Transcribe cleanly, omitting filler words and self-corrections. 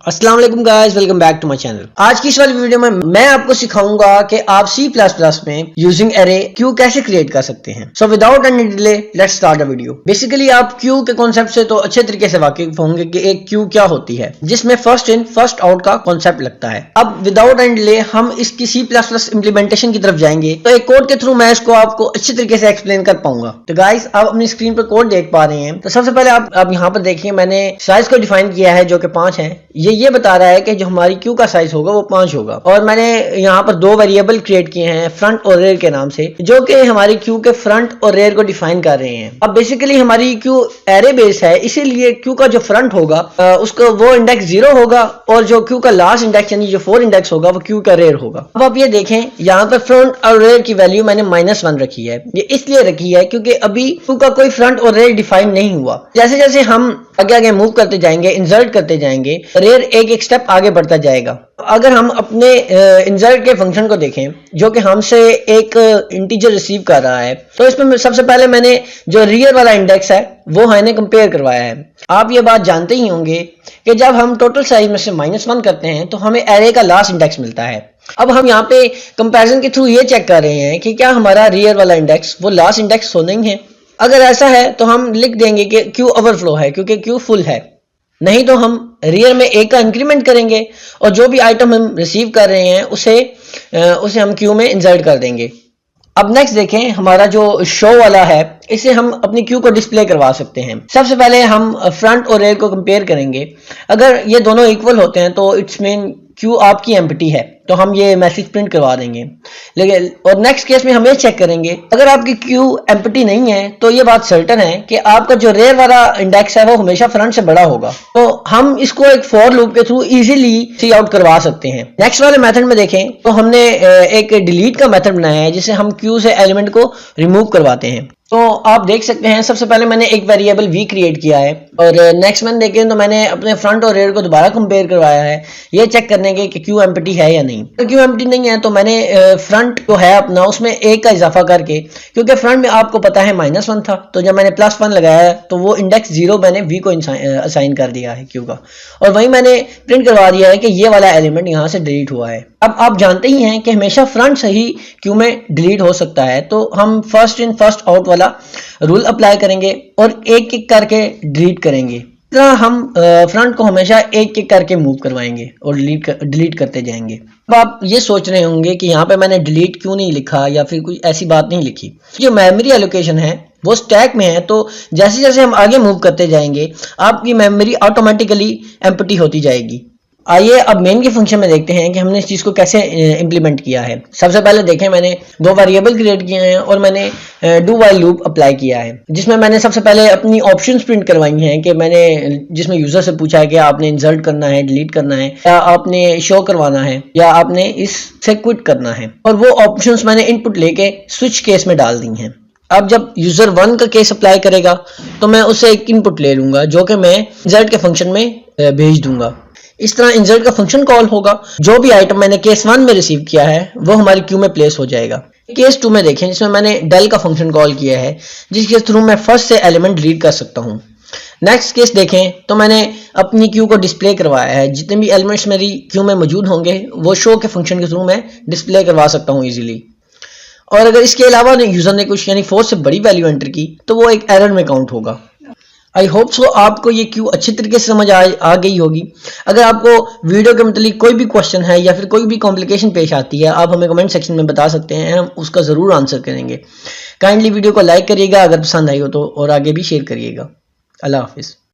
अस्सलाम वालेकुम guys, welcome back to my channel. आज की इस वाली वीडियो में मैं आपको सिखाऊंगा कि आप C++ में यूजिंग एरे क्यू कैसे क्रिएट कर सकते हैं। So without any delay let's start the video. Basically आप क्यू के कॉन्सेप्ट से तो अच्छे तरीके से वाकिफ होंगे कि एक क्यू क्या होती है, जिसमें फर्स्ट इन फर्स्ट आउट का कॉन्सेप्ट लगता है। अब विदाउट एनी डिले हम इसकी C++ इंप्लीमेंटेशन की तरफ जाएंगे, तो एक कोड के थ्रू मैं इसको आपको अच्छे तरीके से एक्सप्लेन कर पाऊंगा। तो गाइस आप अपनी स्क्रीन पर कोड देख पा रहे हैं। तो सबसे पहले आप यहाँ पर देखिए, मैंने साइज को डिफाइन किया है जो कि 5 है। ये बता रहा है कि जो हमारी क्यू का साइज होगा वो 5 होगा, और मैंने यहाँ पर दो वेरिएबल क्रिएट किए हैं फ्रंट और रेयर के नाम से, जो कि हमारी क्यू के फ्रंट और रेयर को डिफाइन कर रहे हैं। अब बेसिकली हमारी क्यू एरे बेस है, इसीलिए क्यू का जो फ्रंट होगा उसका वो इंडेक्स 0 होगा, और जो क्यू का लास्ट इंडेक्स यानी जो 4 इंडेक्स होगा वो क्यू का रेयर होगा। अब आप ये देखें, यहाँ पर फ्रंट और रेयर की वैल्यू मैंने -1 रखी है। ये इसलिए रखी है क्योंकि अभी क्यू का कोई फ्रंट और रेयर डिफाइन नहीं हुआ। जैसे जैसे हम आगे आगे मूव करते जाएंगे, इंसर्ट करते जाएंगे, रेयर एक स्टेप आगे बढ़ता जाएगा। अगर हम अपने इंसर्ट के फंक्शन को देखें, जो कि हमसे एक इंटीजर रिसीव कर रहा है, तो इसमें सबसे पहले मैंने जो रियर वाला इंडेक्स है वो मैंने कंपेयर करवाया है। आप ये बात जानते ही होंगे कि जब हम टोटल साइज में से -1 करते हैं तो हमें एरे का लास्ट इंडेक्स मिलता है। अब हम यहाँ पे कंपैरिजन के थ्रू ये चेक कर रहे हैं कि क्या हमारा रियर वाला इंडेक्स वो लास्ट इंडेक्स तो नहीं है। अगर ऐसा है तो हम लिख देंगे कि क्यू ओवरफ्लो है, क्योंकि क्यू फुल है। नहीं तो हम रियर में एक का इंक्रीमेंट करेंगे और जो भी आइटम हम रिसीव कर रहे हैं उसे हम क्यू में इंसर्ट कर देंगे। अब नेक्स्ट देखें, हमारा जो शो वाला है, इसे हम अपनी क्यू को डिस्प्ले करवा सकते हैं। सबसे पहले हम फ्रंट और रेयर को कंपेयर करेंगे। अगर ये दोनों इक्वल होते हैं तो इट्स मीन क्यू आपकी एम्प्टी है, तो हम ये मैसेज प्रिंट करवा देंगे। लेकिन और नेक्स्ट केस में हम ये चेक करेंगे, अगर आपकी क्यू एम्प्टी नहीं है तो ये बात सर्टन है कि आपका जो रेयर वाला इंडेक्स है वो हमेशा फ्रंट से बड़ा होगा। तो हम इसको एक फॉर लूप के थ्रू इजीली सी आउट करवा सकते हैं। नेक्स्ट वाले मेथड में देखें तो हमने एक डिलीट का मेथड बनाया है, जिसे हम क्यू से एलिमेंट को रिमूव करवाते हैं। तो आप देख सकते हैं, सबसे पहले मैंने एक वेरिएबल v क्रिएट किया है, और नेक्स्ट में देखें तो मैंने अपने फ्रंट और रेयर को दोबारा कंपेयर करवाया है, ये चेक करने के कि क्यू एम्प्टी है या नहीं। तो क्यू एम्प्टी नहीं है तो मैंने फ्रंट जो है अपना उसमें 1 का इजाफा करके, क्योंकि फ्रंट में आपको पता है -1 था, तो जब मैंने +1 लगाया तो वो इंडेक्स 0 मैंने v को असाइन कर दिया है क्यू का, और वही मैंने प्रिंट करवा दिया है कि ये वाला एलिमेंट यहाँ से डिलीट हुआ है। अब आप जानते ही हैं कि हमेशा फ्रंट से ही क्यू में डिलीट हो सकता है, तो हम फर्स्ट इन फर्स्ट आउट वाला रूल अप्लाई करेंगे और एक एक करके डिलीट करेंगे। इस तरह हम फ्रंट को हमेशा एक एक करके मूव करवाएंगे और डिलीट करते जाएंगे। अब आप ये सोच रहे होंगे कि यहाँ पे मैंने डिलीट क्यों नहीं लिखा, या फिर कोई ऐसी बात नहीं लिखी। जो मेमोरी एलोकेशन है वो स्टैक में है, तो जैसे जैसे हम आगे मूव करते जाएंगे आपकी मेमोरी ऑटोमेटिकली एम्प्टी होती जाएगी। आइए अब मेन के फंक्शन में देखते हैं कि हमने इस चीज़ को कैसे इंप्लीमेंट किया है। सबसे पहले देखें, मैंने दो वेरिएबल क्रिएट किए हैं और मैंने डू वाइल लूप अप्लाई किया है, जिसमें मैंने सबसे पहले अपनी ऑप्शंस प्रिंट करवाई हैं कि मैंने जिसमें यूजर से पूछा है कि आपने इंसर्ट करना है, डिलीट करना है, या आपने शो करवाना है, या आपने इससे क्विट करना है, और वो ऑप्शंस मैंने इनपुट लेके स्विच केस में डाल दी हैं। अब जब यूजर 1 का केस अप्लाई करेगा तो मैं उससे एक इनपुट ले लूंगा, जो कि मैं इंसर्ट के फंक्शन में भेज दूंगा। इस तरह इंसर्ट का फंक्शन कॉल होगा, जो भी आइटम मैंने केस 1 में रिसीव किया है वो हमारी क्यू में प्लेस हो जाएगा। केस 2 में देखें, जिसमें मैंने डेल का फंक्शन कॉल किया है, जिसके थ्रू मैं फर्स्ट से एलिमेंट डिलीट कर सकता हूँ। नेक्स्ट केस देखें तो मैंने अपनी क्यू को डिस्प्ले करवाया है, जितने भी एलिमेंट्स मेरी क्यू में मौजूद होंगे वो शो के फंक्शन के थ्रू मैं डिस्प्ले करवा सकता हूँ ईजिली। और अगर इसके अलावा यूजर ने कुछ यानी 4 से बड़ी वैल्यू एंटर की तो वो एक एरर में काउंट होगा। आई होप सो आपको ये क्यू अच्छी तरीके से समझ आ गई होगी। अगर आपको वीडियो के मतलब कोई भी क्वेश्चन है या फिर कोई भी कॉम्प्लिकेशन पेश आती है, आप हमें कमेंट सेक्शन में बता सकते हैं, हम उसका ज़रूर आंसर करेंगे। काइंडली वीडियो को लाइक करिएगा अगर पसंद आई हो तो, और आगे भी शेयर करिएगा। अल्लाह हाफिज़।